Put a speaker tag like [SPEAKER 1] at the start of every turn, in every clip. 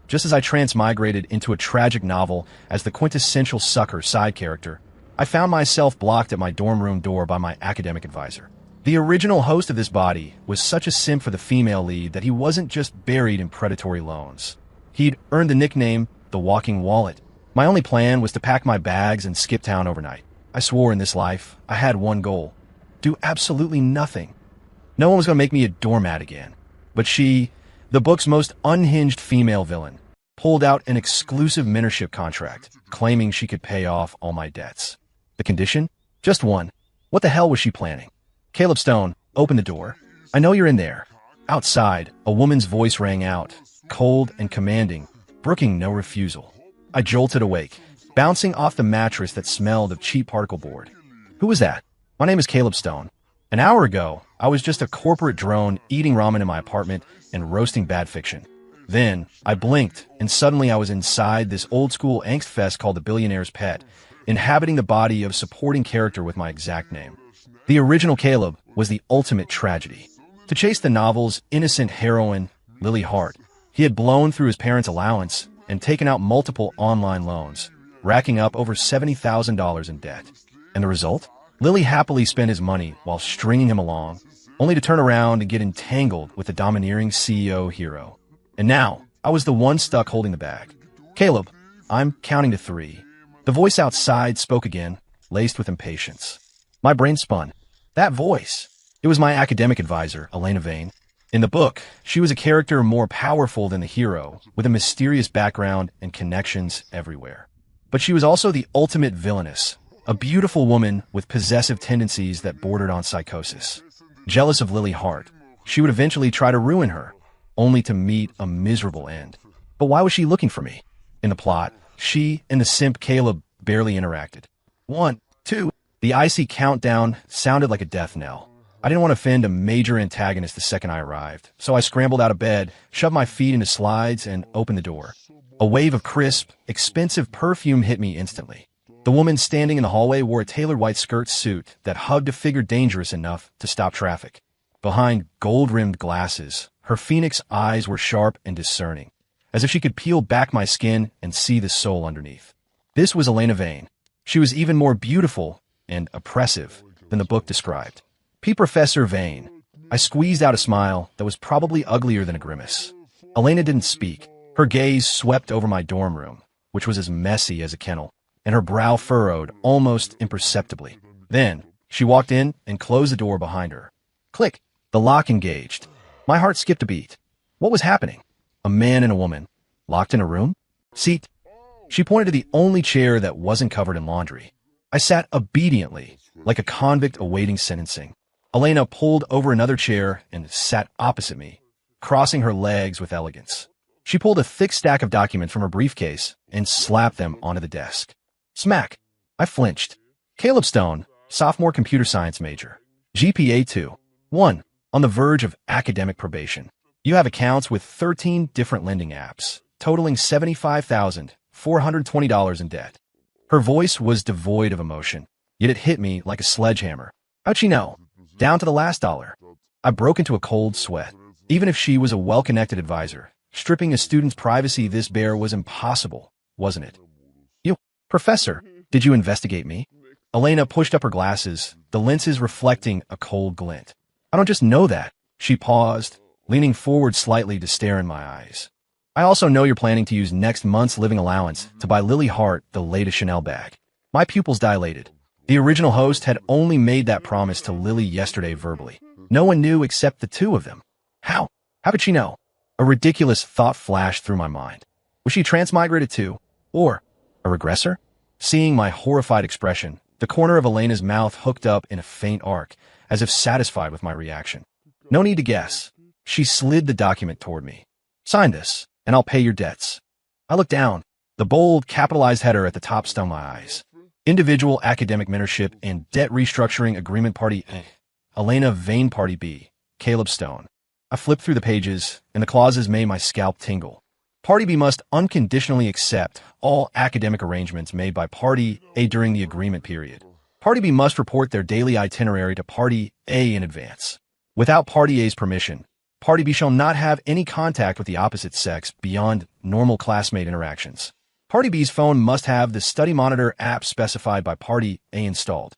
[SPEAKER 1] Just as I transmigrated into a tragic novel as the quintessential sucker side character, I found myself blocked at my dorm room door by my academic advisor. The original host of this body was such a simp for the female lead that he wasn't just buried in predatory loans. He'd earned the nickname the Walking Wallet. My only plan was to pack my bags and skip town overnight. I swore in this life I had one goal: do absolutely nothing. No one was going to make me a doormat again. But she, the book's most unhinged female villain, pulled out an exclusive mentorship contract, claiming she could pay off all my debts. The condition? Just one. What the hell was she planning? Caleb Stone, open the door. I know you're in there. Outside, a woman's voice rang out, cold and commanding, brooking no refusal. I jolted awake, bouncing off the mattress that smelled of cheap particle board. Who was that? My name is Caleb Stone. An hour ago, I was just a corporate drone eating ramen in my apartment and roasting bad fiction. Then, I blinked, and suddenly I was inside this old-school angst fest called The Billionaire's Pet, inhabiting the body of a supporting character with my exact name. The original Caleb was the ultimate tragedy. To chase the novel's innocent heroine, Lily Hart, he had blown through his parents' allowance and taken out multiple online loans, racking up over $70,000 in debt. And the result? Lily happily spent his money while stringing him along, only to turn around and get entangled with the domineering CEO hero. And now, I was the one stuck holding the bag. Caleb, I'm counting to 3. The voice outside spoke again, laced with impatience. My brain spun. That voice. It was my academic advisor, Elena Vane. In the book, she was a character more powerful than the hero, with a mysterious background and connections everywhere. But she was also the ultimate villainess, a beautiful woman with possessive tendencies that bordered on psychosis. Jealous of Lily Hart, she would eventually try to ruin her, only to meet a miserable end. But why was she looking for me? In the plot, she and the simp Caleb barely interacted. 1, 2. The icy countdown sounded like a death knell. I didn't want to offend a major antagonist the second I arrived, so I scrambled out of bed, shoved my feet into slides, and opened the door. A wave of crisp, expensive perfume hit me instantly. The woman standing in the hallway wore a tailored white skirt suit that hugged a figure dangerous enough to stop traffic. Behind gold-rimmed glasses, her phoenix eyes were sharp and discerning, as if she could peel back my skin and see the soul underneath. This was Elena Vane. She was even more beautiful and oppressive than the book described. P. Professor Vane. I squeezed out a smile that was probably uglier than a grimace. Elena didn't speak. Her gaze swept over my dorm room, which was as messy as a kennel, and her brow furrowed almost imperceptibly. Then, she walked in and closed the door behind her. Click. The lock engaged. My heart skipped a beat. What was happening? A man and a woman, locked in a room? Seat. She pointed to the only chair that wasn't covered in laundry. I sat obediently, like a convict awaiting sentencing. Elena pulled over another chair and sat opposite me, crossing her legs with elegance. She pulled a thick stack of documents from her briefcase and slapped them onto the desk. Smack. I flinched. Caleb Stone, sophomore computer science major. GPA 2.1, on the verge of academic probation. You have accounts with 13 different lending apps, totaling $75,420 in debt. Her voice was devoid of emotion, yet it hit me like a sledgehammer. How'd she know? Down to the last dollar. I broke into a cold sweat. Even if she was a well-connected advisor, stripping a student's privacy this bare was impossible, wasn't it? You, Professor, did you investigate me? Elena pushed up her glasses, the lenses reflecting a cold glint. I don't just know that. She paused, leaning forward slightly to stare in my eyes. I also know you're planning to use next month's living allowance to buy Lily Hart the latest Chanel bag. My pupils dilated. The original host had only made that promise to Lily yesterday verbally. No one knew except the two of them. How? How could she know? A ridiculous thought flashed through my mind. Was she transmigrated too? Or a regressor? Seeing my horrified expression, the corner of Elena's mouth hooked up in a faint arc, as if satisfied with my reaction. No need to guess. She slid the document toward me. Sign this, and I'll pay your debts. I looked down. The bold, capitalized header at the top stung my eyes. Individual academic mentorship and debt restructuring agreement party A. Elena Vane Party B. Caleb Stone. I flipped through the pages, and the clauses made my scalp tingle. Party B must unconditionally accept all academic arrangements made by Party A during the agreement period. Party B must report their daily itinerary to Party A in advance. Without Party A's permission, Party B shall not have any contact with the opposite sex beyond normal classmate interactions. Party B's phone must have the Study Monitor app specified by Party A installed.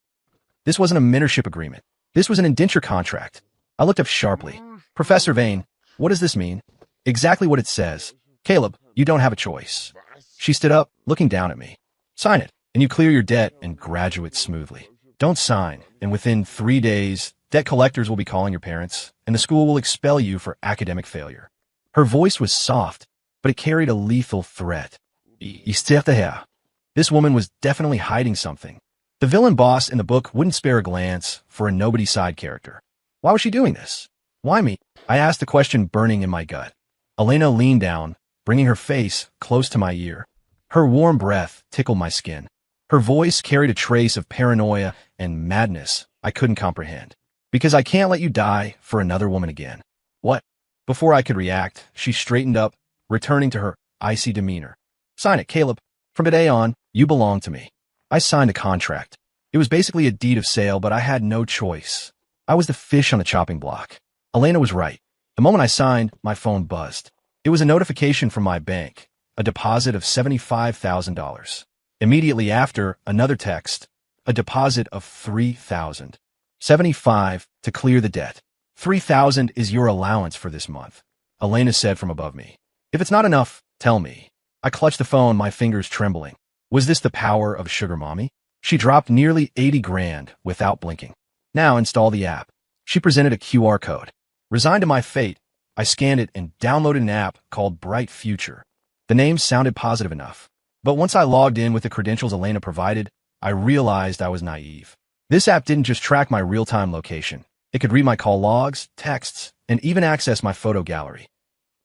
[SPEAKER 1] This wasn't a mentorship agreement. This was an indenture contract. I looked up sharply. Professor Vane, what does this mean? Exactly what it says. Caleb, you don't have a choice. She stood up, looking down at me. Sign it, and you clear your debt and graduate smoothly. Don't sign, and within 3 days, debt collectors will be calling your parents, and the school will expel you for academic failure. Her voice was soft, but it carried a lethal threat. This woman was definitely hiding something. The villain boss in the book wouldn't spare a glance for a nobody side character. Why was she doing this? Why me? I asked the question burning in my gut. Elena leaned down, bringing her face close to my ear. Her warm breath tickled my skin. Her voice carried a trace of paranoia and madness I couldn't comprehend. Because I can't let you die for another woman again. What? Before I could react, she straightened up, returning to her icy demeanor. Sign it, Caleb. From today on, you belong to me. I signed a contract. It was basically a deed of sale, but I had no choice. I was the fish on the chopping block. Elena was right. The moment I signed, my phone buzzed. It was a notification from my bank, a deposit of $75,000. Immediately after, another text, a deposit of $3,000. $75 to clear the debt. $3,000 is your allowance for this month, Elena said from above me. If it's not enough, tell me. I clutched the phone, my fingers trembling. Was this the power of Sugar Mommy? She dropped nearly 80 grand without blinking. Now install the app. She presented a QR code. Resigned to my fate, I scanned it and downloaded an app called Bright Future. The name sounded positive enough. But once I logged in with the credentials Elena provided, I realized I was naive. This app didn't just track my real-time location. It could read my call logs, texts, and even access my photo gallery.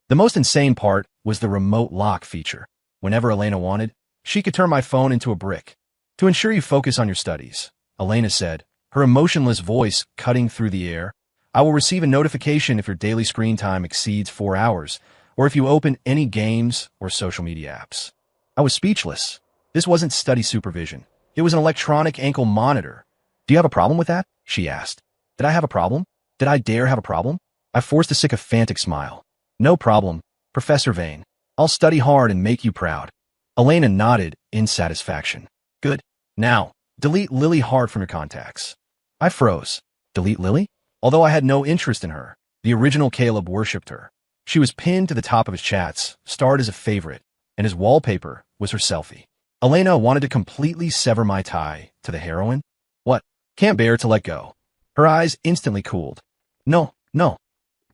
[SPEAKER 1] The most insane part was the remote lock feature. Whenever Elena wanted, she could turn my phone into a brick. To ensure you focus on your studies, Elena said, her emotionless voice cutting through the air, I will receive a notification if your daily screen time exceeds 4 hours, or if you open any games or social media apps. I was speechless. This wasn't study supervision. It was an electronic ankle monitor. Do you have a problem with that? She asked. Did I have a problem? Did I dare have a problem? I forced a sycophantic smile. No problem, Professor Vane. I'll study hard and make you proud. Elena nodded in satisfaction. Good. Now, delete Lily Hart from your contacts. I froze. Delete Lily? Although I had no interest in her, the original Caleb worshipped her. She was pinned to the top of his chats, starred as a favorite, and his wallpaper was her selfie. Elena wanted to completely sever my tie to the heroine. What? Can't bear to let go. Her eyes instantly cooled. No.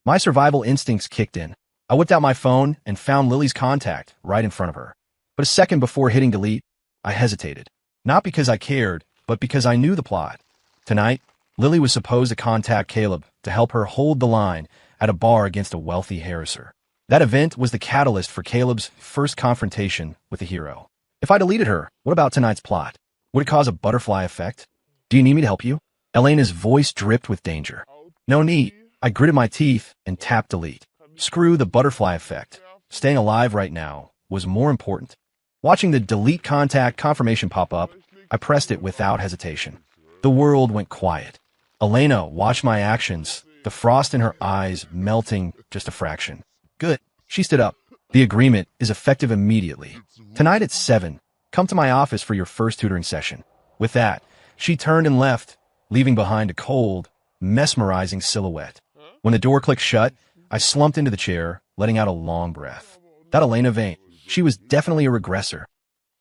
[SPEAKER 1] My survival instincts kicked in. I whipped out my phone and found Lily's contact right in front of her. But a second before hitting delete, I hesitated. Not because I cared, but because I knew the plot. Tonight, Lily was supposed to contact Caleb to help her hold the line at a bar against a wealthy harasser. That event was the catalyst for Caleb's first confrontation with the hero. If I deleted her, what about tonight's plot? Would it cause a butterfly effect? Do you need me to help you? Elena's voice dripped with danger. No need. I gritted my teeth and tapped delete. Screw the butterfly effect. Staying alive right now was more important. Watching the delete contact confirmation pop up, I pressed it without hesitation. The world went quiet. Elena watched my actions, the frost in her eyes melting just a fraction. Good. She stood up. The agreement is effective immediately. Tonight at 7, come to my office for your first tutoring session. With that, she turned and left, leaving behind a cold, mesmerizing silhouette. When the door clicked shut, I slumped into the chair, letting out a long breath. That Elena Vane, she was definitely a regressor.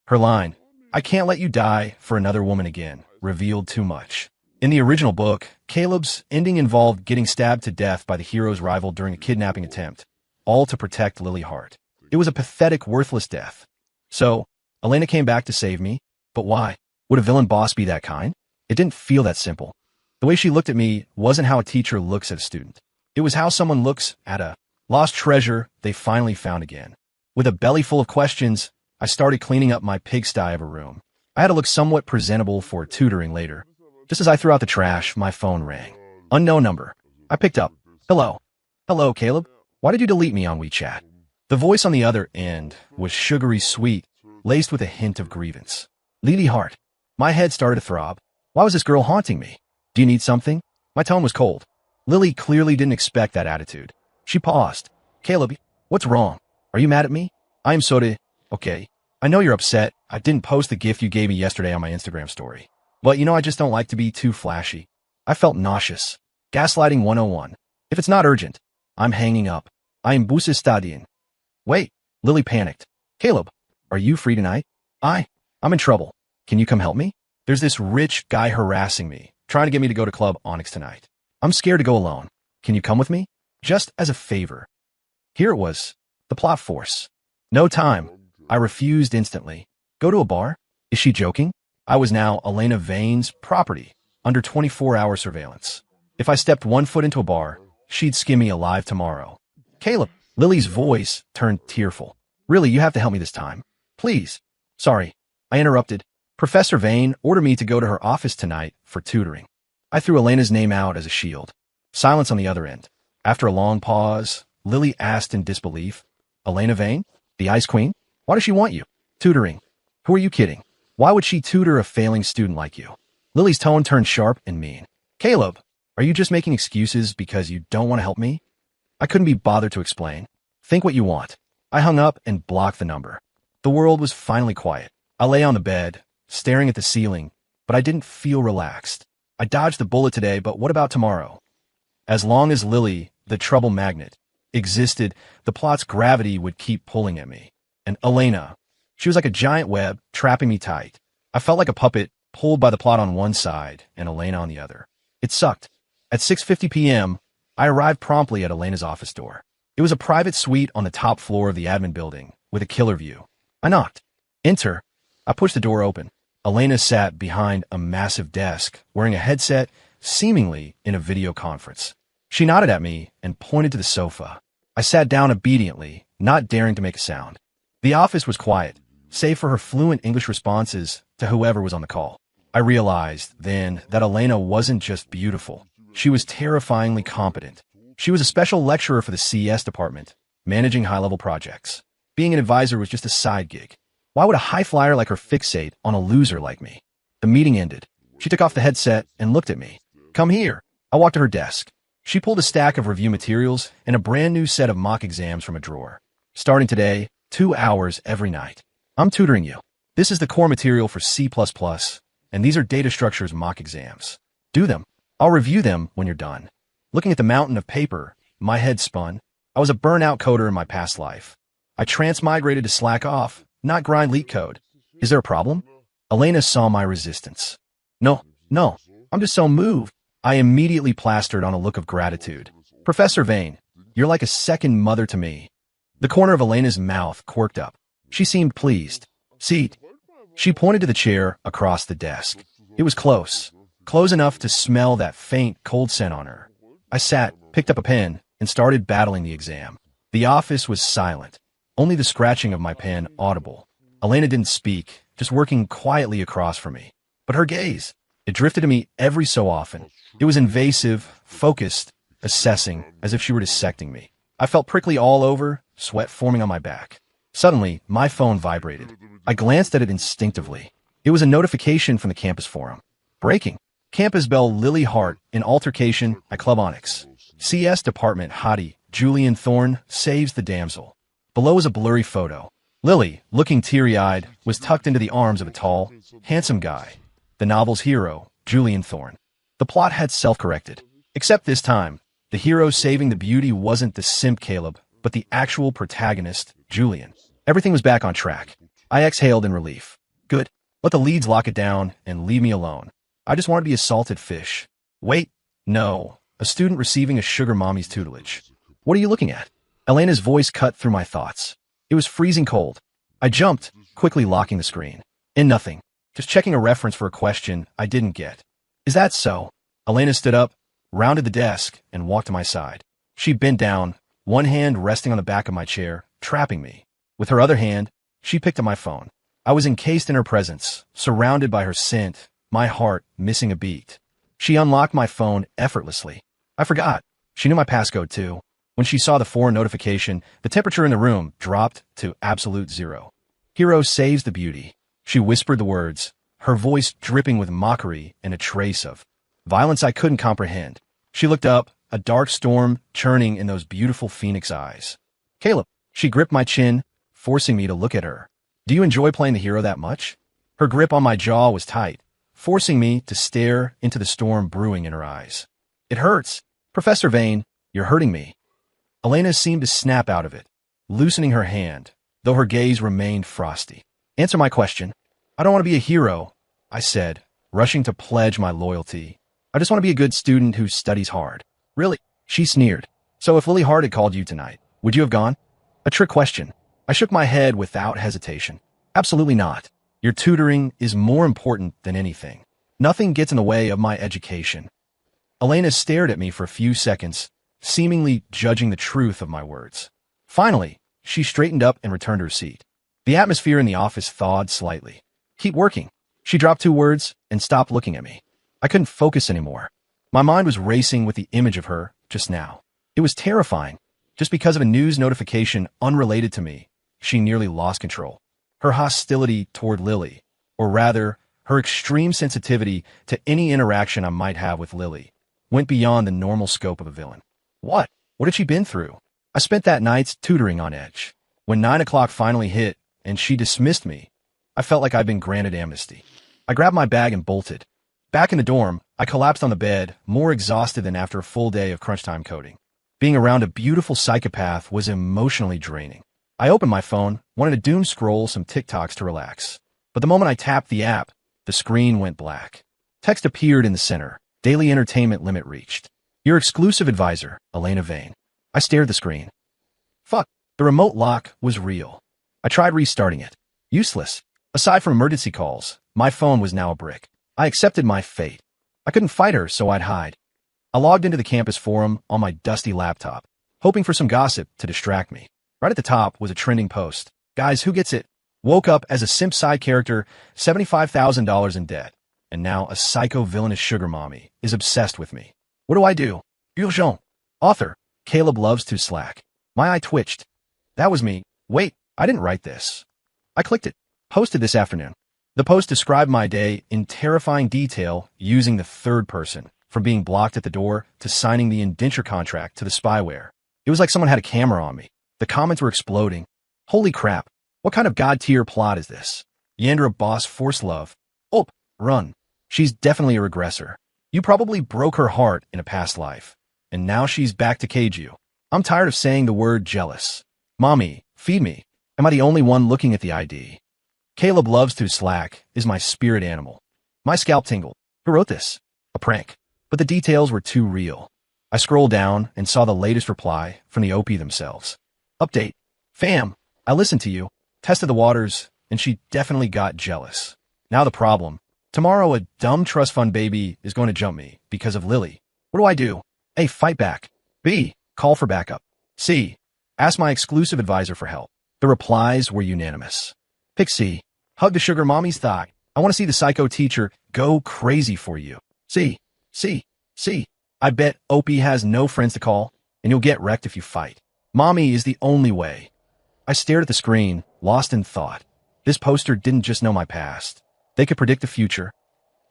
[SPEAKER 1] Her line, I can't let you die for another woman again, revealed too much. In the original book, Caleb's ending involved getting stabbed to death by the hero's rival during a kidnapping attempt, all to protect Lily Hart. It was a pathetic, worthless death. So, Elena came back to save me, but why? Would a villain boss be that kind? It didn't feel that simple. The way she looked at me wasn't how a teacher looks at a student. It was how someone looks at a lost treasure they finally found again. With a belly full of questions, I started cleaning up my pigsty of a room. I had to look somewhat presentable for tutoring later. Just as I threw out the trash, my phone rang. Unknown number. I picked up. Hello. Hello, Caleb. Why did you delete me on WeChat? The voice on the other end was sugary sweet, laced with a hint of grievance. Lily Hart. My head started to throb. Why was this girl haunting me? Do you need something? My tone was cold. Lily clearly didn't expect that attitude. She paused. Caleb, what's wrong? Are you mad at me? I'm sorry. Okay. I know you're upset. I didn't post the gift you gave me yesterday on my Instagram story. But I just don't like to be too flashy. I felt nauseous. Gaslighting 101. If it's not urgent, I'm hanging up. I am buses studying. Wait. Lily panicked. Caleb, are you free tonight? I'm in trouble. Can you come help me? There's this rich guy harassing me, trying to get me to go to Club Onyx tonight. I'm scared to go alone. Can you come with me? Just as a favor. Here it was. The plot force. No time. I refused instantly. Go to a bar? Is she joking? I was now Elena Vane's property, under 24-hour surveillance. If I stepped one foot into a bar, she'd skin me alive tomorrow. Caleb, Lily's voice turned tearful. Really, you have to help me this time. Please. Sorry. I interrupted. Professor Vane ordered me to go to her office tonight for tutoring. I threw Elena's name out as a shield. Silence on the other end. After a long pause, Lily asked in disbelief, Elena Vane? The Ice Queen? Why does she want you? Tutoring. Who are you kidding? Why would she tutor a failing student like you? Lily's tone turned sharp and mean. Caleb, are you just making excuses because you don't want to help me? I couldn't be bothered to explain. Think what you want. I hung up and blocked the number. The world was finally quiet. I lay on the bed, staring at the ceiling, but I didn't feel relaxed. I dodged the bullet today, but what about tomorrow? As long as Lily, the trouble magnet, existed, the plot's gravity would keep pulling at me. And Elena, she was like a giant web, trapping me tight. I felt like a puppet, pulled by the plot on one side and Elena on the other. It sucked. At 6:50 p.m., I arrived promptly at Elena's office door. It was a private suite on the top floor of the admin building, with a killer view. I knocked. Enter. I pushed the door open. Elena sat behind a massive desk, wearing a headset, seemingly in a video conference. She nodded at me and pointed to the sofa. I sat down obediently, not daring to make a sound. The office was quiet, save for her fluent English responses to whoever was on the call. I realized then that Elena wasn't just beautiful. She was terrifyingly competent. She was a special lecturer for the CS department, managing high-level projects. Being an advisor was just a side gig. Why would a high flyer like her fixate on a loser like me? The meeting ended. She took off the headset and looked at me. Come here. I walked to her desk. She pulled a stack of review materials and a brand new set of mock exams from a drawer. Starting today, 2 hours every night. I'm tutoring you. This is the core material for C++, and these are data structures mock exams. Do them. I'll review them when you're done. Looking at the mountain of paper, my head spun. I was a burnout coder in my past life. I transmigrated to slack off, not grind leak code. Is there a problem? Elena saw my resistance. No, I'm just so moved. I immediately plastered on a look of gratitude. Professor Vane, you're like a second mother to me. The corner of Elena's mouth quirked up. She seemed pleased. Seat. She pointed to the chair across the desk. It was close enough to smell that faint, cold scent on her. I sat, picked up a pen, and started battling the exam. The office was silent. Only the scratching of my pen audible. Elena didn't speak, just working quietly across from me. But her gaze, it drifted to me every so often. It was invasive, focused, assessing, as if she were dissecting me. I felt prickly all over, sweat forming on my back. Suddenly, my phone vibrated. I glanced at it instinctively. It was a notification from the campus forum. Breaking. Campus belle Lily Hart in altercation at Club Onyx. CS department hottie Julian Thorne saves the damsel. Below is a blurry photo. Lily, looking teary-eyed, was tucked into the arms of a tall, handsome guy. The novel's hero, Julian Thorne. The plot had self-corrected. Except this time, the hero saving the beauty wasn't the simp Caleb, but the actual protagonist, Julian. Everything was back on track. I exhaled in relief. Good. Let the leads lock it down and leave me alone. I just wanted to be a salted fish. Wait. No. A student receiving a sugar mommy's tutelage. What are you looking at? Elena's voice cut through my thoughts. It was freezing cold. I jumped, quickly locking the screen. In nothing. Just checking a reference for a question I didn't get. Is that so? Elena stood up, rounded the desk, and walked to my side. She bent down, one hand resting on the back of my chair, trapping me. With her other hand, she picked up my phone. I was encased in her presence, surrounded by her scent, my heart missing a beat. She unlocked my phone effortlessly. I forgot. She knew my passcode too. When she saw the foreign notification, the temperature in the room dropped to absolute zero. Hero saves the beauty. She whispered the words, her voice dripping with mockery and a trace of violence I couldn't comprehend. She looked up, a dark storm churning in those beautiful phoenix eyes. Caleb. She gripped my chin, forcing me to look at her. Do you enjoy playing the hero that much? Her grip on my jaw was tight, forcing me to stare into the storm brewing in her eyes. It hurts. Professor Vane, you're hurting me. Elena seemed to snap out of it, loosening her hand, though her gaze remained frosty. Answer my question. I don't want to be a hero, I said, rushing to pledge my loyalty. I just want to be a good student who studies hard. Really? She sneered. So if Lily Hart had called you tonight, would you have gone? A trick question. I shook my head without hesitation. Absolutely not. Your tutoring is more important than anything. Nothing gets in the way of my education. Elena stared at me for a few seconds, seemingly judging the truth of my words. Finally, she straightened up and returned to her seat. The atmosphere in the office thawed slightly. Keep working. She dropped 2 words and stopped looking at me. I couldn't focus anymore. My mind was racing with the image of her just now. It was terrifying. Just because of a news notification unrelated to me, she nearly lost control. Her hostility toward Lily, or rather, her extreme sensitivity to any interaction I might have with Lily, went beyond the normal scope of a villain. What? What had she been through? I spent that night's tutoring on edge. When 9 o'clock finally hit and she dismissed me, I felt like I'd been granted amnesty. I grabbed my bag and bolted. Back in the dorm, I collapsed on the bed, more exhausted than after a full day of crunch time coding. Being around a beautiful psychopath was emotionally draining. I opened my phone, wanted to doom scroll some TikToks to relax. But the moment I tapped the app, the screen went black. Text appeared in the center. Daily entertainment limit reached. Your exclusive advisor, Elena Vane. I stared at the screen. Fuck. The remote lock was real. I tried restarting it. Useless. Aside from emergency calls, my phone was now a brick. I accepted my fate. I couldn't fight her, so I'd hide. I logged into the campus forum on my dusty laptop, hoping for some gossip to distract me. Right at the top was a trending post. Guys, who gets it? Woke up as a simp side character, $75,000 in debt. And now a psycho-villainous sugar mommy is obsessed with me. What do I do? Urgent. Author. Caleb loves to slack. My eye twitched. That was me. Wait, I didn't write this. I clicked it. Posted this afternoon. The post described my day in terrifying detail using the third person, from being blocked at the door to signing the indenture contract to the spyware. It was like someone had a camera on me. The comments were exploding. Holy crap. What kind of god-tier plot is this? Yandra boss force love. Oh, run. She's definitely a regressor. You probably broke her heart in a past life. And now she's back to cage you. I'm tired of saying the word jealous. Mommy, feed me. Am I the only one looking at the ID? Caleb loves to slack is my spirit animal. My scalp tingled. Who wrote this? A prank. But the details were too real. I scrolled down and saw the latest reply from the OP themselves. Update. Fam, I listened to you, tested the waters, and she definitely got jealous. Now the problem. Tomorrow a dumb trust fund baby is going to jump me because of Lily. What do I do? A. Fight back. B. Call for backup. C. Ask my exclusive advisor for help. The replies were unanimous. Pick C. Hug the sugar mommy's thigh. I want to see the psycho teacher go crazy for you. C. C. C. I bet OP has no friends to call, and you'll get wrecked if you fight. Mommy is the only way. I stared at the screen, lost in thought. This poster didn't just know my past. They could predict the future.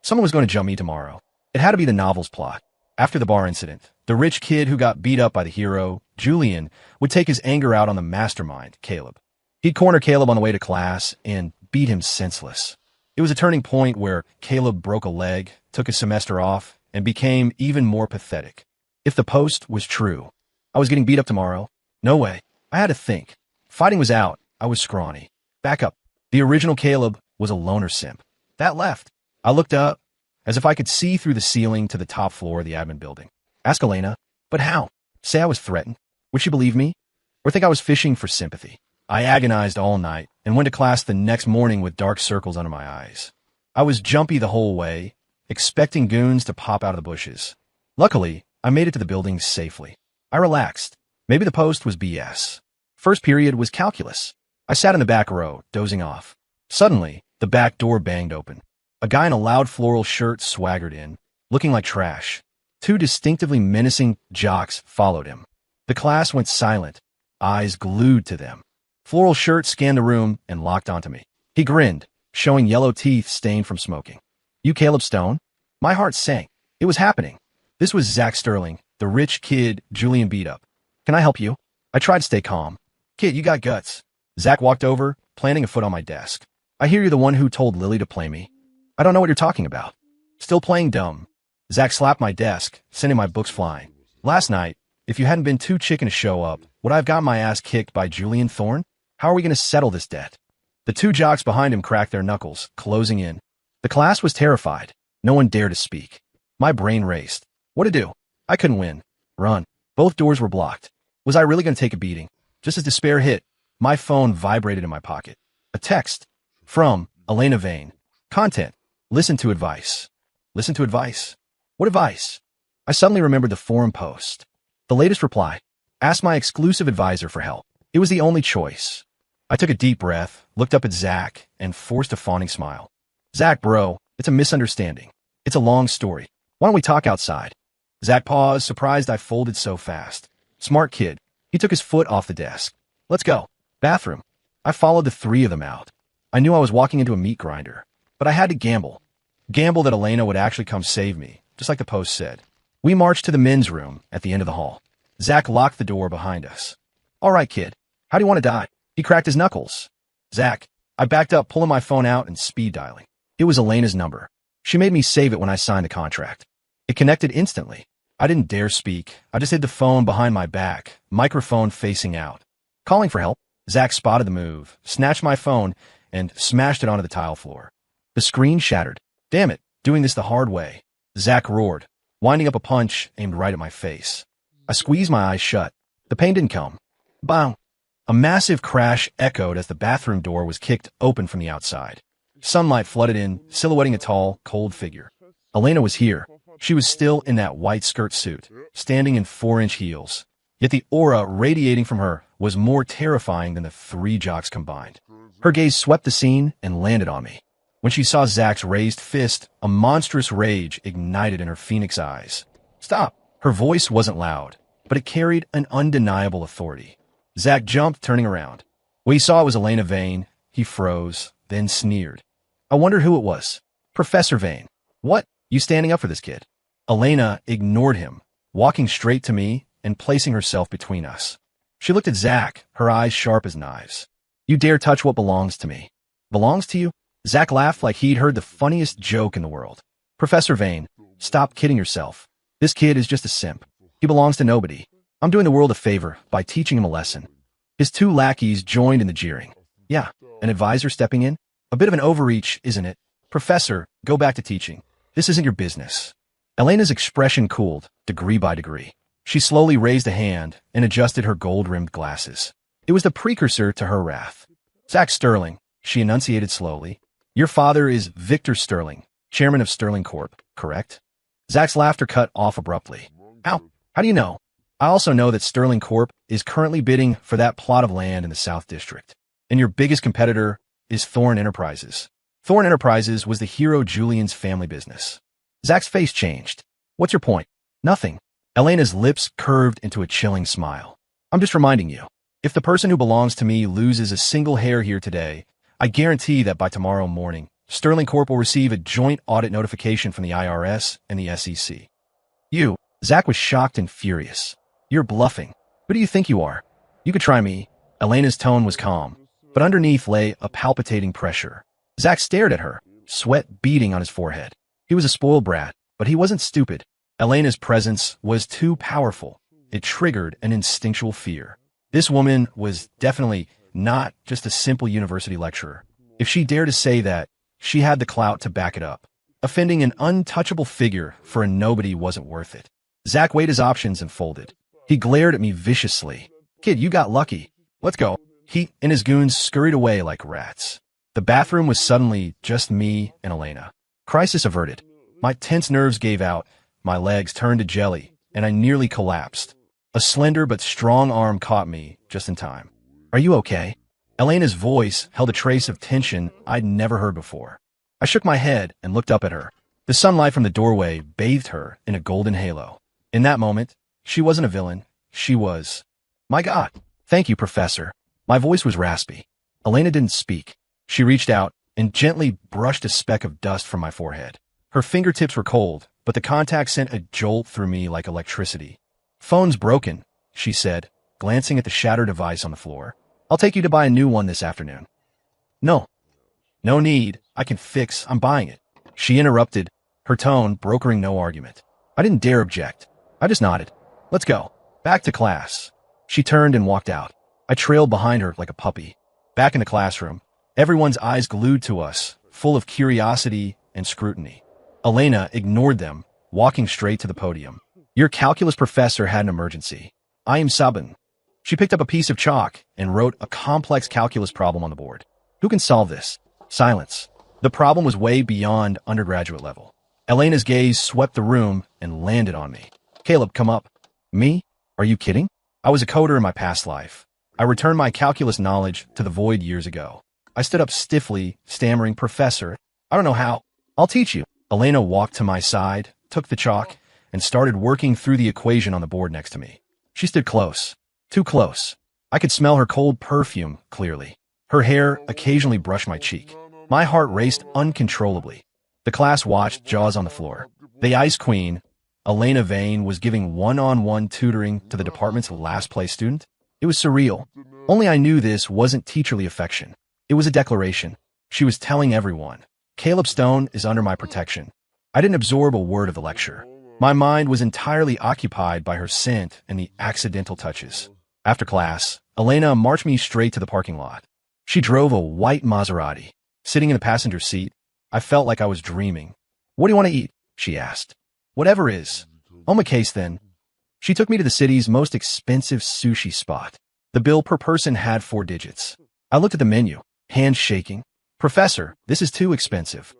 [SPEAKER 1] Someone was going to jump me tomorrow. It had to be the novel's plot. After the bar incident, the rich kid who got beat up by the hero, Julian, would take his anger out on the mastermind, Caleb. He'd corner Caleb on the way to class and beat him senseless. It was a turning point where Caleb broke a leg, took a semester off, and became even more pathetic. If the post was true, I was getting beat up tomorrow. No way. I had to think. Fighting was out. I was scrawny. Back up. The original Caleb was a loner simp. That left. I looked up, as if I could see through the ceiling to the top floor of the admin building. Ask Elena. But how? Say I was threatened. Would she believe me? Or think I was fishing for sympathy? I agonized all night and went to class the next morning with dark circles under my eyes. I was jumpy the whole way, expecting goons to pop out of the bushes. Luckily, I made it to the building safely. I relaxed. Maybe the post was BS. First period was calculus. I sat in the back row, dozing off. Suddenly, the back door banged open. A guy in a loud floral shirt swaggered in, looking like trash. 2 distinctively menacing jocks followed him. The class went silent, eyes glued to them. Floral shirt scanned the room and locked onto me. He grinned, showing yellow teeth stained from smoking. You Caleb Stone? My heart sank. It was happening. This was Zach Sterling, the rich kid Julian beat up. Can I help you? I tried to stay calm. Kid, you got guts. Zach walked over, planting a foot on my desk. I hear you're the one who told Lily to play me. I don't know what you're talking about. Still playing dumb. Zach slapped my desk, sending my books flying. Last night, if you hadn't been too chicken to show up, would I have gotten my ass kicked by Julian Thorne? How are we going to settle this debt? The two jocks behind him cracked their knuckles, closing in. The class was terrified. No one dared to speak. My brain raced. What to do? I couldn't win. Run. Both doors were blocked. Was I really going to take a beating? Just as despair hit, my phone vibrated in my pocket. A text. From Elena Vane. Content. Listen to advice. Listen to advice. What advice? I suddenly remembered the forum post. The latest reply. Ask my exclusive advisor for help. It was the only choice. I took a deep breath, looked up at Zach, and forced a fawning smile. Zach, bro, it's a misunderstanding. It's a long story. Why don't we talk outside? Zach paused, surprised I folded so fast. Smart kid. He took his foot off the desk. Let's go. Bathroom. I followed the three of them out. I knew I was walking into a meat grinder, but I had to gamble. Gamble that Elena would actually come save me, just like the post said. We marched to the men's room at the end of the hall. Zach locked the door behind us. All right, kid. How do you want to die? He cracked his knuckles. Zach. I backed up, pulling my phone out and speed dialing. It was Elena's number. She made me save it when I signed the contract. It connected instantly. I didn't dare speak. I just hid the phone behind my back, microphone facing out. Calling for help. Zach spotted the move, snatched my phone, and smashed it onto the tile floor. The screen shattered. Damn it, doing this the hard way. Zach roared, winding up a punch aimed right at my face. I squeezed my eyes shut. The pain didn't come. Bang! A massive crash echoed as the bathroom door was kicked open from the outside. Sunlight flooded in, silhouetting a tall, cold figure. Elena was here. She was still in that white skirt suit, standing in 4-inch heels. Yet the aura radiating from her was more terrifying than the three jocks combined. Her gaze swept the scene and landed on me. When she saw Zach's raised fist, a monstrous rage ignited in her phoenix eyes. Stop! Her voice wasn't loud, but it carried an undeniable authority. Zach jumped, turning around. When he saw it was Elena Vane, he froze, then sneered. I wondered who it was. Professor Vane. What? You standing up for this kid? Elena ignored him, walking straight to me and placing herself between us. She looked at Zach, her eyes sharp as knives. You dare touch what belongs to me. Belongs to you? Zach laughed like he'd heard the funniest joke in the world. Professor Vane, stop kidding yourself. This kid is just a simp. He belongs to nobody. I'm doing the world a favor by teaching him a lesson. His two lackeys joined in the jeering. Yeah, an advisor stepping in? A bit of an overreach, isn't it? Professor, go back to teaching. This isn't your business. Elena's expression cooled, degree by degree. She slowly raised a hand and adjusted her gold-rimmed glasses. It was the precursor to her wrath. Zach Sterling, she enunciated slowly. Your father is Victor Sterling, chairman of Sterling Corp., correct? Zach's laughter cut off abruptly. How do you know? I also know that Sterling Corp. is currently bidding for that plot of land in the South District. And your biggest competitor is Thorne Enterprises. Thorne Enterprises was the hero Julian's family business. Zach's face changed. What's your point? Nothing. Elena's lips curved into a chilling smile. I'm just reminding you. If the person who belongs to me loses a single hair here today, I guarantee that by tomorrow morning, Sterling Corp. will receive a joint audit notification from the IRS and the SEC. You. Zach was shocked and furious. You're bluffing. Who do you think you are? You could try me. Elena's tone was calm, but underneath lay a palpitating pressure. Zach stared at her, sweat beading on his forehead. He was a spoiled brat, but he wasn't stupid. Elena's presence was too powerful. It triggered an instinctual fear. This woman was definitely not just a simple university lecturer. If she dared to say that, she had the clout to back it up. Offending an untouchable figure for a nobody wasn't worth it. Zach weighed his options and folded. He glared at me viciously. Kid, you got lucky. Let's go. He and his goons scurried away like rats. The bathroom was suddenly just me and Elena. Crisis averted. My tense nerves gave out, my legs turned to jelly, and I nearly collapsed. A slender but strong arm caught me just in time. Are you okay? Elena's voice held a trace of tension I'd never heard before. I shook my head and looked up at her. The sunlight from the doorway bathed her in a golden halo. In that moment, she wasn't a villain. She was. My God. Thank you, Professor. My voice was raspy. Elena didn't speak. She reached out and gently brushed a speck of dust from my forehead. Her fingertips were cold, but the contact sent a jolt through me like electricity. Phone's broken, she said, glancing at the shattered device on the floor. I'll take you to buy a new one this afternoon. No. No need. I can fix. I'm buying it. She interrupted, her tone brokering no argument. I didn't dare object. I just nodded. Let's go. Back to class. She turned and walked out. I trailed behind her like a puppy. Back in the classroom, everyone's eyes glued to us, full of curiosity and scrutiny. Elena ignored them, walking straight to the podium. Your calculus professor had an emergency. I am Sabin. She picked up a piece of chalk and wrote a complex calculus problem on the board. Who can solve this? Silence. The problem was way beyond undergraduate level. Elena's gaze swept the room and landed on me. Caleb, come up. Me? Are you kidding? I was a coder in my past life. I returned my calculus knowledge to the void years ago. I stood up stiffly, stammering, Professor, I don't know how. I'll teach you. Elena walked to my side, took the chalk, and started working through the equation on the board next to me. She stood close. Too close. I could smell her cold perfume clearly. Her hair occasionally brushed my cheek. My heart raced uncontrollably. The class watched, jaws on the floor. The Ice Queen, Elena Vane, was giving one-on-one tutoring to the department's last-place student. It was surreal. Only I knew this wasn't teacherly affection. It was a declaration. She was telling everyone, Caleb Stone is under my protection. I didn't absorb a word of the lecture. My mind was entirely occupied by her scent and the accidental touches. After class, Elena marched me straight to the parking lot. She drove a white Maserati. Sitting in the passenger seat, I felt like I was dreaming. What do you want to eat? She asked. Whatever is. Omakase then. She took me to the city's most expensive sushi spot. The bill per person had 4 digits. I looked at the menu, hands shaking. Professor, this is too expensive.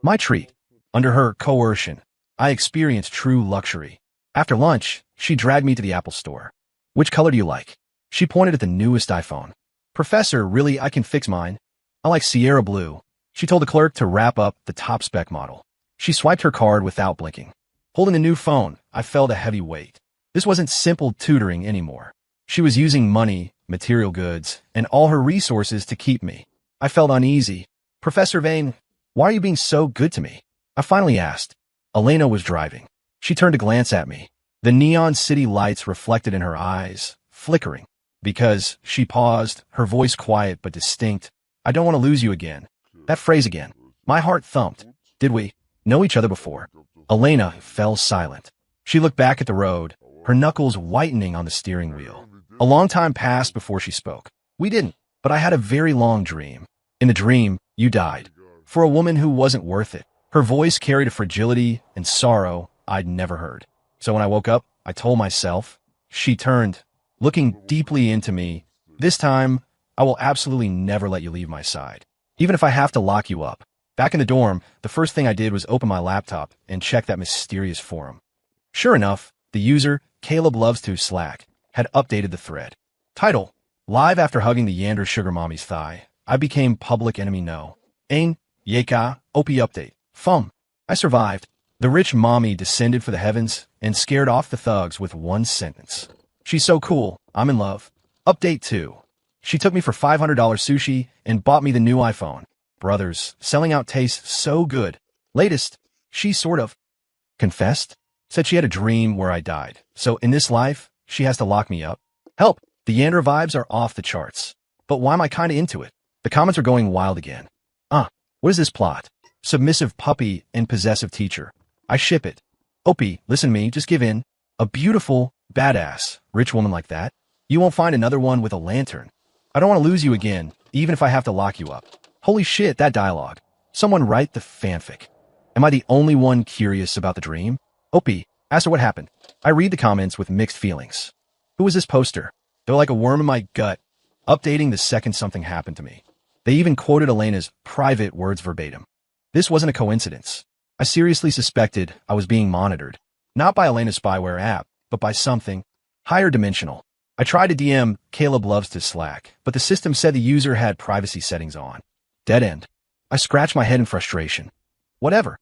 [SPEAKER 1] My treat. Under her coercion, I experienced true luxury. After lunch, she dragged me to the Apple store. Which color do you like? She pointed at the newest iPhone. Professor, really, I can fix mine. I like Sierra Blue. She told the clerk to wrap up the top spec model. She swiped her card without blinking. Holding the new phone, I felt a heavy weight. This wasn't simple tutoring anymore. She was using money, material goods, and all her resources to keep me. I felt uneasy. Professor Vane, why are you being so good to me? I finally asked. Elena was driving. She turned to glance at me. The neon city lights reflected in her eyes, flickering. Because she paused, her voice quiet but distinct. I don't want to lose you again. That phrase again. My heart thumped. Did we know each other before? Elena fell silent. She looked back at the road, her knuckles whitening on the steering wheel. A long time passed before she spoke. We didn't, but I had a very long dream. In the dream, you died. For a woman who wasn't worth it. Her voice carried a fragility and sorrow I'd never heard. So when I woke up, I told myself. She turned, looking deeply into me. This time, I will absolutely never let you leave my side. Even if I have to lock you up. Back in the dorm, the first thing I did was open my laptop and check that mysterious forum. Sure enough, the user, Caleb Loves to Slack, had updated the thread. Title, Live after hugging the Yander sugar mommy's thigh, I became public enemy no. Ain, Yeka, OP update. Fum. I survived. The rich mommy descended for the heavens and scared off the thugs with one sentence. She's so cool. I'm in love. Update 2. She took me for $500 sushi and bought me the new iPhone. Brothers, selling out tastes so good. Latest, she sort of confessed. Said she had a dream where I died. So in this life, she has to lock me up. Help! The Yandra vibes are off the charts. But why am I kinda into it? The comments are going wild again. What is this plot? Submissive puppy and possessive teacher. I ship it. Opie, listen to me, just give in. A beautiful, badass, rich woman like that. You won't find another one with a lantern. I don't want to lose you again, even if I have to lock you up. Holy shit, that dialogue. Someone write the fanfic. Am I the only one curious about the dream? Opie, ask her what happened. I read the comments with mixed feelings. Who is this poster? They're like a worm in my gut, updating the second something happened to me. They even quoted Elena's private words verbatim. This wasn't a coincidence. I seriously suspected I was being monitored, not by Elena's spyware app, but by something higher dimensional. I tried to DM Caleb Loves to Slack, but the system said the user had privacy settings on. Dead end. I scratched my head in frustration. Whatever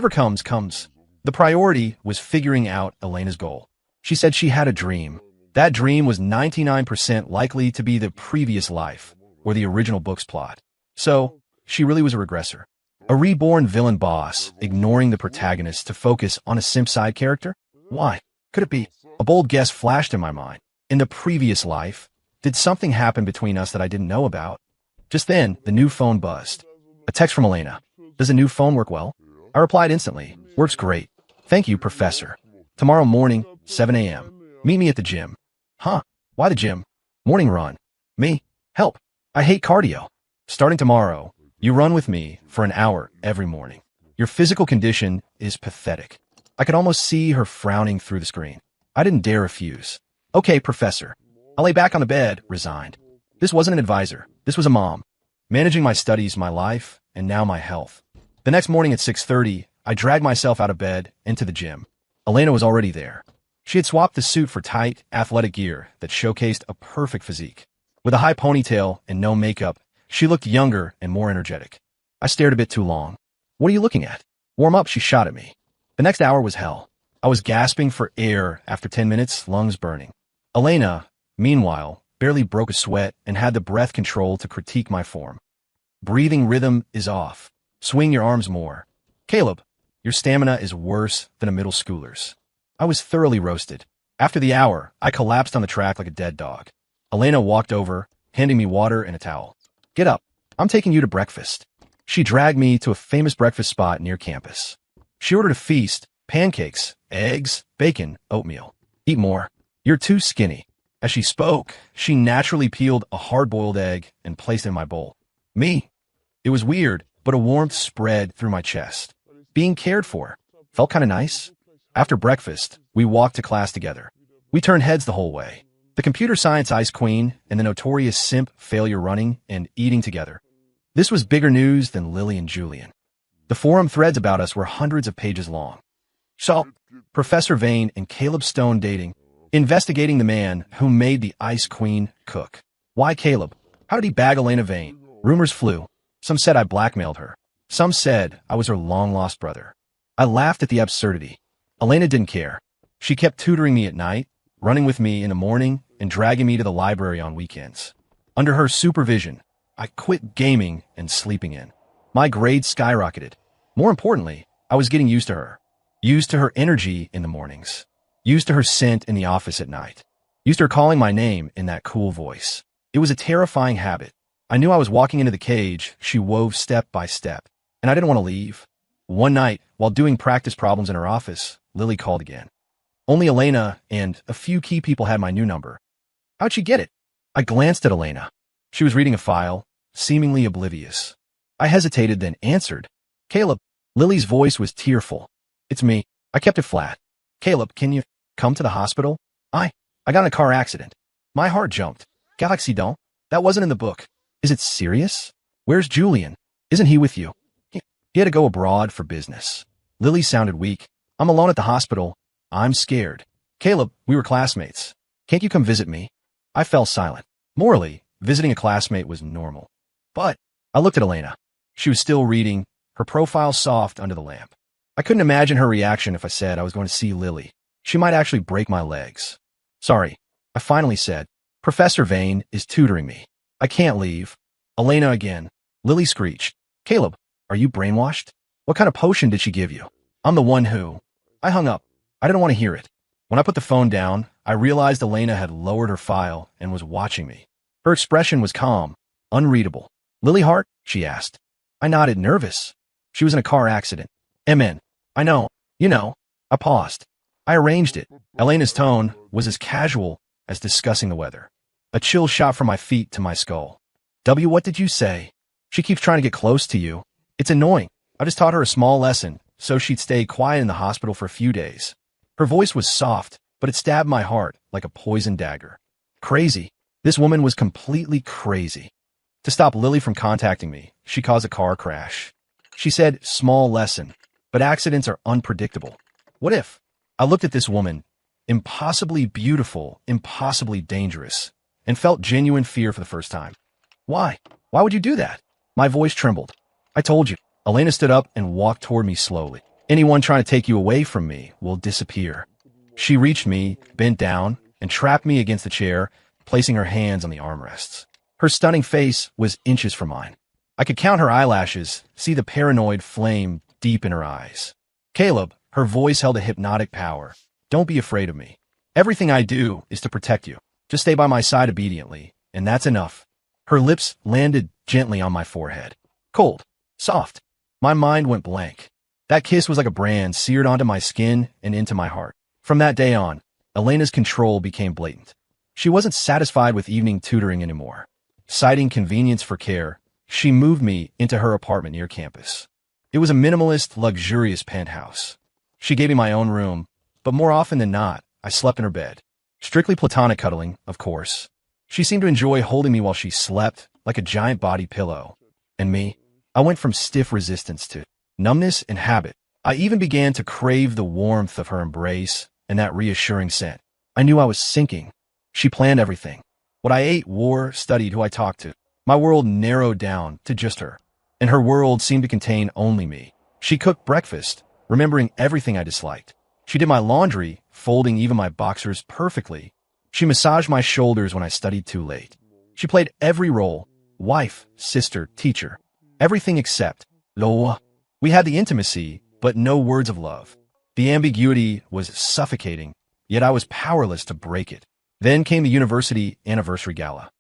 [SPEAKER 1] comes, comes. The priority was figuring out Elena's goal. She said she had a dream. That dream was 99% likely to be the previous life, or the original book's plot. So, she really was a regressor. A reborn villain boss, ignoring the protagonist to focus on a simp side character? Why? Could it be? A bold guess flashed in my mind. In the previous life, Did something happen between us that I didn't know about? Just then, the new phone buzzed. A text from Elena. Does a new phone work well? I replied instantly. Works great. Thank you, Professor. Tomorrow morning, 7 a.m. Meet me at the gym. Huh? Why the gym? Morning run. Me? Help. I hate cardio. Starting tomorrow, you run with me for an hour every morning. Your physical condition is pathetic. I could almost see her frowning through the screen. I didn't dare refuse. Okay, Professor. I lay back on the bed, resigned. This wasn't an advisor. This was a mom. Managing my studies, my life, and now my health. The next morning at 6:30, I dragged myself out of bed into the gym. Elena was already there. She had swapped the suit for tight, athletic gear that showcased a perfect physique. With a high ponytail and no makeup, she looked younger and more energetic. I stared a bit too long. What are you looking at? Warm up, she shot at me. The next hour was hell. I was gasping for air after 10 minutes, lungs burning. Elena, meanwhile, barely broke a sweat and had the breath control to critique my form. Breathing rhythm is off. Swing your arms more. Caleb, your stamina is worse than a middle schooler's. I was thoroughly roasted. After the hour, I collapsed on the track like a dead dog. Elena walked over, handing me water and a towel. Get up. I'm taking you to breakfast. She dragged me to a famous breakfast spot near campus. She ordered a feast, pancakes, eggs, bacon, oatmeal. Eat more. You're too skinny. As she spoke, she naturally peeled a hard-boiled egg and placed it in my bowl. Me. It was weird, but a warmth spread through my chest. Being cared for felt kind of nice. After breakfast, we walked to class together. We turned heads the whole way. The computer science ice queen and the notorious simp failure running and eating together. This was bigger news than Lily and Julian. The forum threads about us were hundreds of pages long. So, Professor Vane and Caleb Stone dating, investigating the man who made the ice queen cook. Why Caleb? How did he bag Elena Vane? Rumors flew. Some said I blackmailed her. Some said I was her long-lost brother. I laughed at the absurdity. Elena didn't care. She kept tutoring me at night, running with me in the morning, and dragging me to the library on weekends. Under her supervision, I quit gaming and sleeping in. My grades skyrocketed. More importantly, I was getting used to her. Used to her energy in the mornings. Used to her scent in the office at night. Used to her calling my name in that cool voice. It was a terrifying habit. I knew I was walking into the cage she wove step by step, and I didn't want to leave. One night, while doing practice problems in her office, Lily called again. Only Elena and a few key people had my new number. How'd she get it? I glanced at Elena. She was reading a file, seemingly oblivious. I hesitated, then answered. Caleb. Lily's voice was tearful. It's me. I kept it flat. Caleb, can you come to the hospital? I got in a car accident. My heart jumped. Galaxy don't. That wasn't in the book. Is it serious? Where's Julian? Isn't he with you? He had to go abroad for business. Lily sounded weak. I'm alone at the hospital. I'm scared. Caleb, we were classmates. Can't you come visit me? I fell silent. Morally, visiting a classmate was normal. But I looked at Elena. She was still reading, her profile soft under the lamp. I couldn't imagine her reaction if I said I was going to see Lily. She might actually break my legs. Sorry, I finally said. Professor Vane is tutoring me. I can't leave. Elena again. Lily screeched. Caleb, are you brainwashed? What kind of potion did she give you? I'm the one who... I hung up. I didn't want to hear it. When I put the phone down, I realized Elena had lowered her file and was watching me. Her expression was calm, unreadable. Lily Hart? She asked. I nodded, nervous. She was in a car accident. MN. I know. You know. I paused. I arranged it. Elena's tone was as casual as discussing the weather. A chill shot from my feet to my skull. W, what did you say? She keeps trying to get close to you. It's annoying. I just taught her a small lesson, so she'd stay quiet in the hospital for a few days. Her voice was soft, but it stabbed my heart like a poison dagger. Crazy. This woman was completely crazy. To stop Lily from contacting me, she caused a car crash. She said, small lesson, but accidents are unpredictable. What if? I looked at this woman, impossibly beautiful, impossibly dangerous, and felt genuine fear for the first time. Why? Why would you do that? My voice trembled. I told you. Elena stood up and walked toward me slowly. Anyone trying to take you away from me will disappear. She reached me, bent down, and trapped me against the chair, placing her hands on the armrests. Her stunning face was inches from mine. I could count her eyelashes, see the paranoid flame deep in her eyes. Caleb, her voice held a hypnotic power. Don't be afraid of me. Everything I do is to protect you. Just stay by my side obediently, and that's enough. Her lips landed gently on my forehead. Cold. Soft. My mind went blank. That kiss was like a brand seared onto my skin and into my heart. From that day on, Elena's control became blatant. She wasn't satisfied with evening tutoring anymore. Citing convenience for care, she moved me into her apartment near campus. It was a minimalist, luxurious penthouse. She gave me my own room, but more often than not, I slept in her bed. Strictly platonic cuddling, of course. She seemed to enjoy holding me while she slept, like a giant body pillow. And me? I went from stiff resistance to numbness and habit. I even began to crave the warmth of her embrace and that reassuring scent. I knew I was sinking. She planned everything. What I ate, wore, studied, who I talked to. My world narrowed down to just her. And her world seemed to contain only me. She cooked breakfast, remembering everything I disliked. She did my laundry, folding even my boxers perfectly. She massaged my shoulders when I studied too late. She played every role: wife, sister, teacher. Everything except Loa. We had the intimacy, but no words of love. The ambiguity was suffocating, yet I was powerless to break it. Then came the university anniversary gala.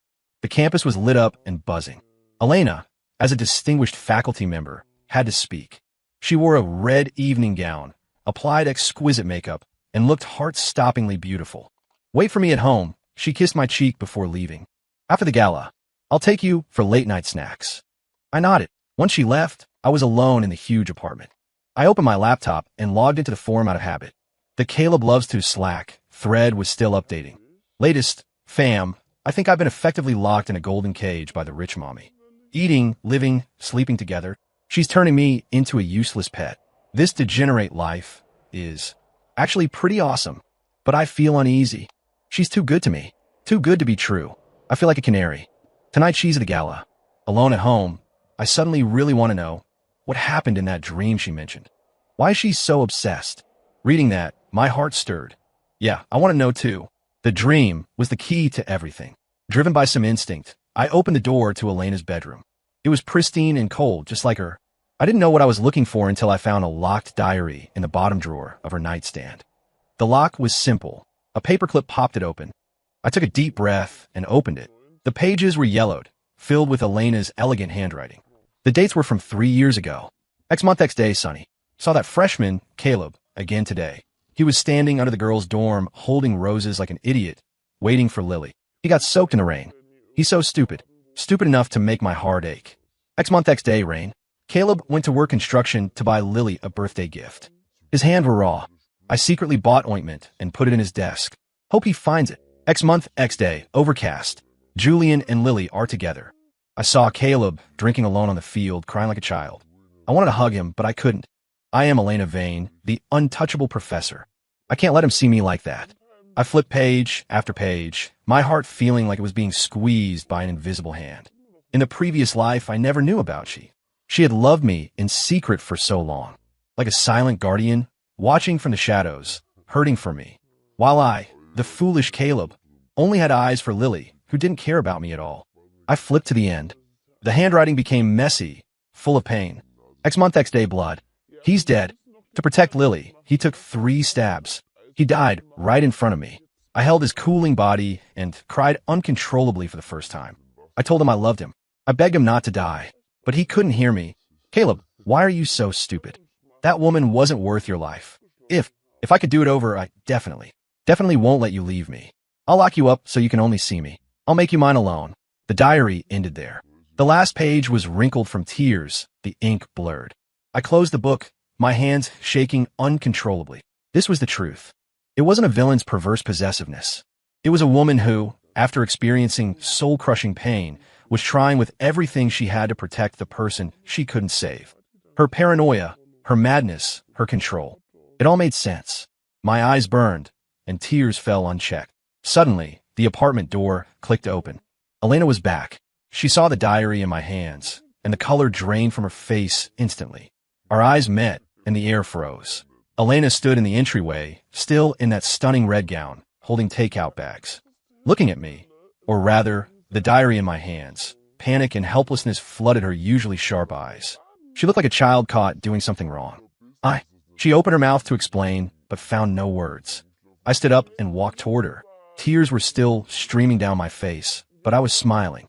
[SPEAKER 1] The campus was lit up and buzzing. Elena, as a distinguished faculty member, had to speak. She wore a red evening gown, applied exquisite makeup, and looked heart-stoppingly beautiful. Wait for me at home, she kissed my cheek before leaving. After the gala, I'll take you for late-night snacks. I nodded. Once she left, I was alone in the huge apartment. I opened my laptop and logged into the forum out of habit. The Caleb Loves to Slack thread was still updating. Latest, fam, I think I've been effectively locked in a golden cage by the rich mommy. Eating, living, sleeping together. She's turning me into a useless pet. This degenerate life is actually pretty awesome, but I feel uneasy. She's too good to me. Too good to be true. I feel like a canary. Tonight she's at the gala. Alone at home, I suddenly really want to know what happened in that dream she mentioned. Why is she so obsessed? Reading that, my heart stirred. Yeah, I want to know too. The dream was the key to everything. Driven by some instinct, I opened the door to Elena's bedroom. It was pristine and cold, just like her. I didn't know what I was looking for until I found a locked diary in the bottom drawer of her nightstand. The lock was simple. A paperclip popped it open. I took a deep breath and opened it. The pages were yellowed, filled with Elena's elegant handwriting. The dates were from 3 years ago. X month, X day, Sonny. Saw that freshman, Caleb, again today. He was standing under the girls' dorm, holding roses like an idiot, waiting for Lily. He got soaked in the rain. He's so stupid. Stupid enough to make my heart ache. X month, X day, rain. Caleb went to work construction to buy Lily a birthday gift. His hands were raw. I secretly bought ointment and put it in his desk. Hope he finds it. X month, X day, overcast. Julian and Lily are together. I saw Caleb drinking alone on the field, crying like a child. I wanted to hug him, but I couldn't. I am Elena Vane, the untouchable professor. I can't let him see me like that. I flipped page after page, my heart feeling like it was being squeezed by an invisible hand. In the previous life I never knew about she. She had loved me in secret for so long, like a silent guardian, watching from the shadows, hurting for me. While I, the foolish Caleb, only had eyes for Lily, who didn't care about me at all. I flipped to the end. The handwriting became messy, full of pain. X month, X day, blood. He's dead. To protect Lily, he took 3 stabs. He died right in front of me. I held his cooling body and cried uncontrollably for the first time. I told him I loved him. I begged him not to die, but he couldn't hear me. Caleb, why are you so stupid? That woman wasn't worth your life. If I could do it over, I definitely won't let you leave me. I'll lock you up so you can only see me. I'll make you mine alone. The diary ended there. The last page was wrinkled from tears, the ink blurred. I closed the book, my hands shaking uncontrollably. This was the truth. It wasn't a villain's perverse possessiveness. It was a woman who, after experiencing soul-crushing pain, was trying with everything she had to protect the person she couldn't save. Her paranoia, her madness, her control. It all made sense. My eyes burned, and tears fell unchecked. Suddenly, the apartment door clicked open. Elena was back. She saw the diary in my hands, and the color drained from her face instantly. Our eyes met, and the air froze. Elena stood in the entryway, still in that stunning red gown, holding takeout bags. Looking at me, or rather, the diary in my hands, panic and helplessness flooded her usually sharp eyes. She looked like a child caught doing something wrong. She opened her mouth to explain, but found no words. I stood up and walked toward her. Tears were still streaming down my face, but I was smiling.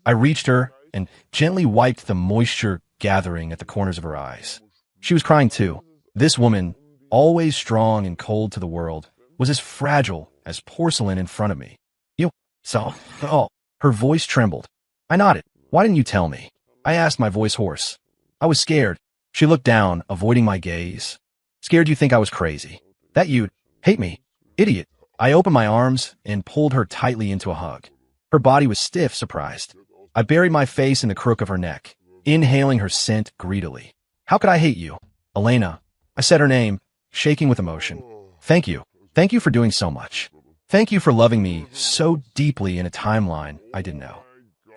[SPEAKER 1] I reached her and gently wiped the moisture gathering at the corners of her eyes. She was crying too. This woman, always strong and cold to the world, was as fragile as porcelain in front of me. You saw? Oh, her voice trembled. I nodded. Why didn't you tell me? I asked, my voice hoarse. I was scared. She looked down, avoiding my gaze. Scared you think I was crazy. That you'd hate me. Idiot. I opened my arms and pulled her tightly into a hug. Her body was stiff, surprised. I buried my face in the crook of her neck, inhaling her scent greedily. How could I hate you? Elena. I said her name, shaking with emotion. Thank you. Thank you for doing so much. Thank you for loving me so deeply in a timeline I didn't know.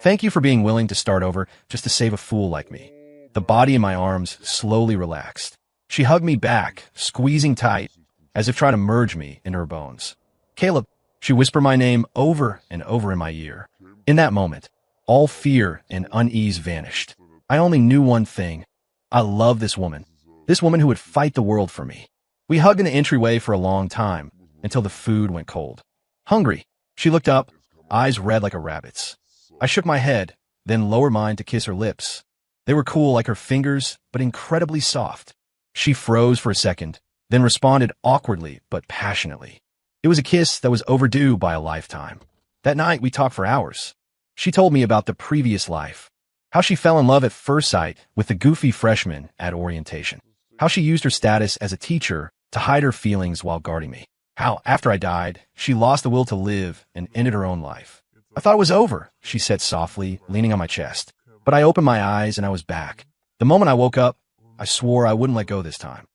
[SPEAKER 1] Thank you for being willing to start over just to save a fool like me. The body in my arms slowly relaxed. She hugged me back, squeezing tight, as if trying to merge me into her bones. Caleb, she whispered my name over and over in my ear. In that moment, all fear and unease vanished. I only knew one thing. I love this woman who would fight the world for me. We hugged in the entryway for a long time, until the food went cold. Hungry, she looked up, eyes red like a rabbit's. I shook my head, then lowered mine to kiss her lips. They were cool like her fingers, but incredibly soft. She froze for a second, then responded awkwardly but passionately. It was a kiss that was overdue by a lifetime. That night, we talked for hours. She told me about the previous life, how she fell in love at first sight with the goofy freshman at orientation, how she used her status as a teacher to hide her feelings while guarding me, how, after I died, she lost the will to live and ended her own life. I thought it was over, she said softly, leaning on my chest. But I opened my eyes and I was back. The moment I woke up, I swore I wouldn't let go this time.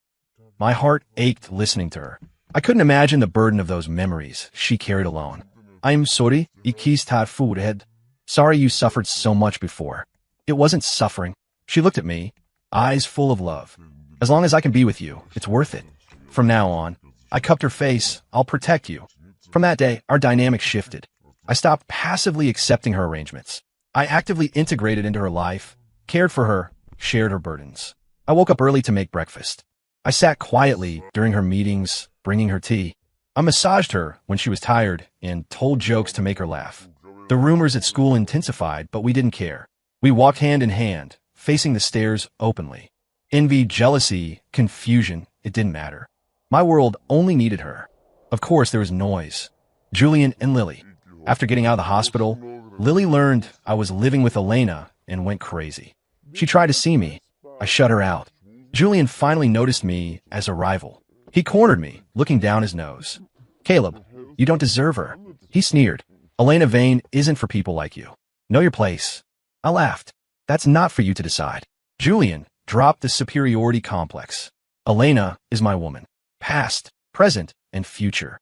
[SPEAKER 1] My heart ached listening to her. I couldn't imagine the burden of those memories she carried alone. I'm sorry, ikis tar fured. Sorry you suffered so much before. It wasn't suffering. She looked at me, eyes full of love. As long as I can be with you, it's worth it. From now on, I cupped her face. I'll protect you. From that day, our dynamic shifted. I stopped passively accepting her arrangements. I actively integrated into her life, cared for her, shared her burdens. I woke up early to make breakfast. I sat quietly during her meetings, bringing her tea. I massaged her when she was tired and told jokes to make her laugh. The rumors at school intensified, but we didn't care. We walked hand in hand, facing the stairs openly. Envy, jealousy, confusion, it didn't matter. My world only needed her. Of course, there was noise. Julian and Lily. After getting out of the hospital, Lily learned I was living with Elena and went crazy. She tried to see me. I shut her out. Julian finally noticed me as a rival. He cornered me, looking down his nose. Caleb, you don't deserve her. He sneered. Elena Vane isn't for people like you. Know your place. I laughed. That's not for you to decide. Julian dropped the superiority complex. Elena is my woman. Past, present, and future.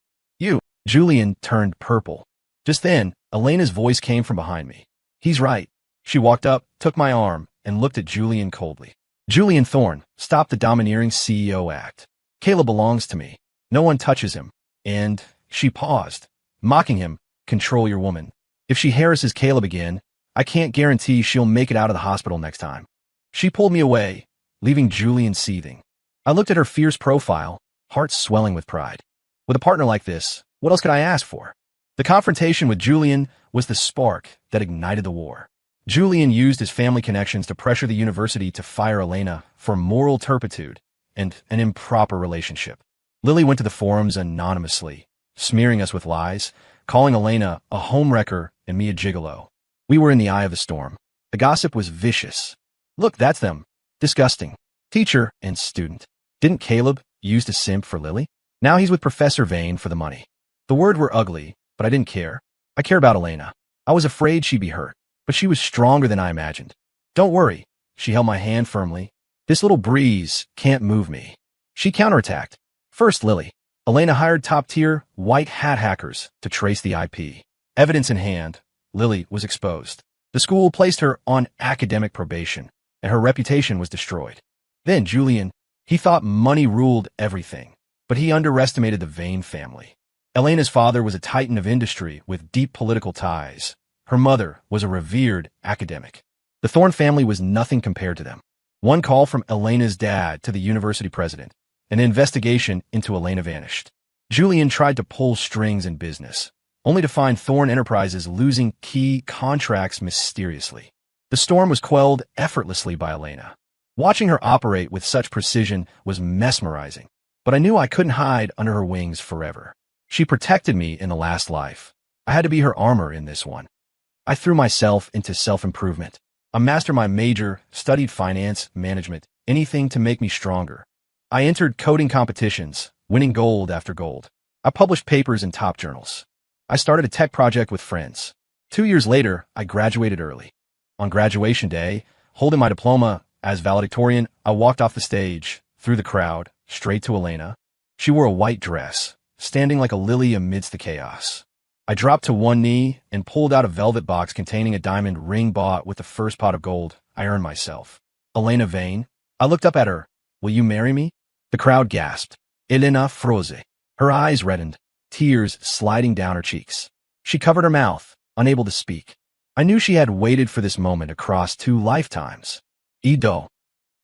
[SPEAKER 1] Julian turned purple. Just then, Elena's voice came from behind me. He's right. She walked up, took my arm, and looked at Julian coldly. Julian Thorne, stop the domineering CEO act. Caleb belongs to me. No one touches him. And she paused, mocking him, control your woman. If she harasses Caleb again, I can't guarantee she'll make it out of the hospital next time. She pulled me away, leaving Julian seething. I looked at her fierce profile, heart swelling with pride. With a partner like this, what else could I ask for? The confrontation with Julian was the spark that ignited the war. Julian used his family connections to pressure the university to fire Elena for moral turpitude and an improper relationship. Lily went to the forums anonymously, smearing us with lies, calling Elena a homewrecker and me a gigolo. We were in the eye of the storm. The gossip was vicious. Look, that's them. Disgusting. Teacher and student. Didn't Caleb use to simp for Lily? Now he's with Professor Vane for the money. The words were ugly, but I didn't care. I care about Elena. I was afraid she'd be hurt, but she was stronger than I imagined. Don't worry. She held my hand firmly. This little breeze can't move me. She counterattacked. First, Lily. Elena hired top-tier white hat hackers to trace the IP. Evidence in hand, Lily was exposed. The school placed her on academic probation, and her reputation was destroyed. Then Julian, he thought money ruled everything, but he underestimated the Vane family. Elena's father was a titan of industry with deep political ties. Her mother was a revered academic. The Thorne family was nothing compared to them. One call from Elena's dad to the university president. An investigation into Elena vanished. Julian tried to pull strings in business. only to find Thorn Enterprises losing key contracts mysteriously. The storm was quelled effortlessly by Elena. Watching her operate with such precision was mesmerizing, but I knew I couldn't hide under her wings forever. She protected me in the last life. I had to be her armor in this one. I threw myself into self-improvement. I mastered my major, studied finance, management, anything to make me stronger. I entered coding competitions, winning gold after gold. I published papers in top journals. I started a tech project with friends. 2 years later, I graduated early. On graduation day, holding my diploma as valedictorian, I walked off the stage, through the crowd, straight to Elena. She wore a white dress, standing like a lily amidst the chaos. I dropped to one knee and pulled out a velvet box containing a diamond ring bought with the first pot of gold I earned myself. Elena Vane. I looked up at her. Will you marry me? The crowd gasped. Elena froze. Her eyes reddened, tears sliding down her cheeks. She covered her mouth, unable to speak. I knew she had waited for this moment across 2 lifetimes. Ido.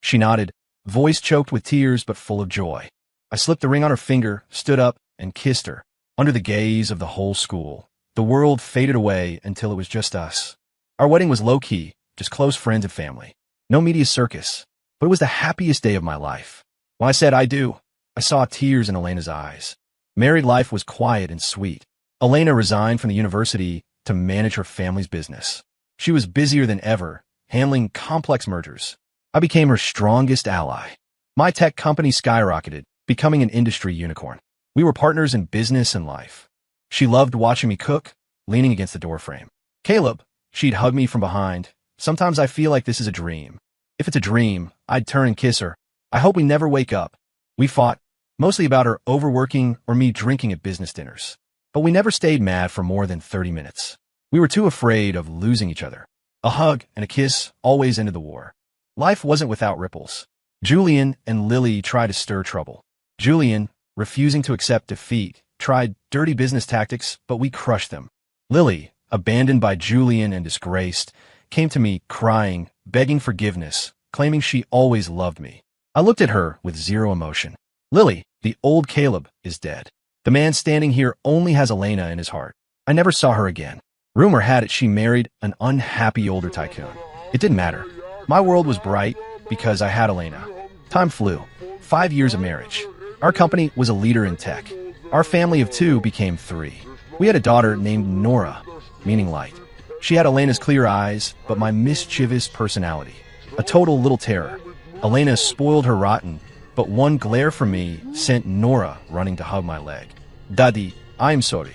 [SPEAKER 1] She nodded, voice choked with tears but full of joy. I slipped the ring on her finger, stood up, and kissed her. Under the gaze of the whole school, the world faded away until it was just us. Our wedding was low-key, just close friends and family. No media circus, but it was the happiest day of my life. When I said I do, I saw tears in Elena's eyes. Married life was quiet and sweet. Elena resigned from the university to manage her family's business. She was busier than ever, handling complex mergers. I became her strongest ally. My tech company skyrocketed, becoming an industry unicorn. We were partners in business and life. She loved watching me cook, leaning against the doorframe. Caleb, she'd hug me from behind. Sometimes I feel like this is a dream. If it's a dream, I'd turn and kiss her. I hope we never wake up. We fought, mostly about her overworking or me drinking at business dinners. But we never stayed mad for more than 30 minutes. We were too afraid of losing each other. A hug and a kiss always ended the war. Life wasn't without ripples. Julian and Lily tried to stir trouble. Julian, refusing to accept defeat, tried dirty business tactics, but we crushed them. Lily, abandoned by Julian and disgraced, came to me crying, begging forgiveness, claiming she always loved me. I looked at her with zero emotion. Lily, the old Caleb, is dead. The man standing here only has Elena in his heart. I never saw her again. Rumor had it she married an unhappy older tycoon. It didn't matter. My world was bright because I had Elena. Time flew. 5 years of marriage. Our company was a leader in tech. Our family of 2 became 3. We had a daughter named Nora, meaning light. She had Elena's clear eyes, but my mischievous personality. A total little terror. Elena spoiled her rotten, but one glare from me sent Nora running to hug my leg. Daddy, I'm sorry.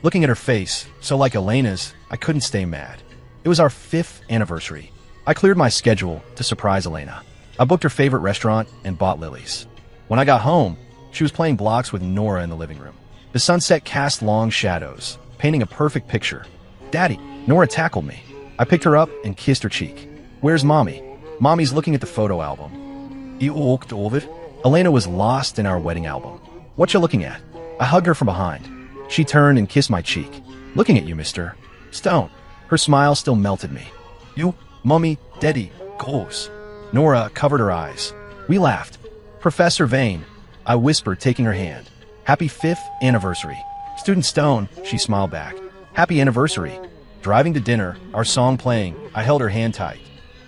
[SPEAKER 1] Looking at her face, so like Elena's, I couldn't stay mad. It was our 5th anniversary. I cleared my schedule to surprise Elena. I booked her favorite restaurant and bought Lily's. When I got home, she was playing blocks with Nora in the living room. The sunset cast long shadows, painting a perfect picture. Daddy, Nora tackled me. I picked her up and kissed her cheek. Where's Mommy? Mommy's looking at the photo album. You walked over? Elena was lost in our wedding album. What you looking at? I hugged her from behind. She turned and kissed my cheek. Looking at you, Mr. Stone. Her smile still melted me. You, Mommy, Daddy, goes. Nora covered her eyes. We laughed. Professor Vane, I whispered, taking her hand. Happy 5th anniversary. Student Stone, she smiled back. Happy anniversary. Driving to dinner, our song playing, I held her hand tight.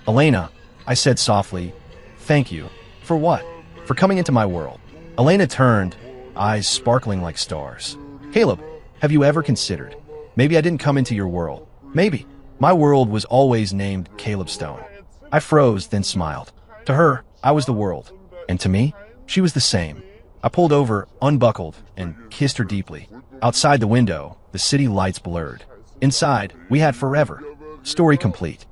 [SPEAKER 1] Elena, I said softly, thank you. For what? For coming into my world. Elena turned, eyes sparkling like stars. Caleb, have you ever considered? Maybe I didn't come into your world. Maybe. My world was always named Caleb Stone. I froze, then smiled. To her, I was the world. And to me, she was the same. I pulled over, unbuckled, and kissed her deeply. Outside the window, the city lights blurred. Inside, we had forever. Story complete.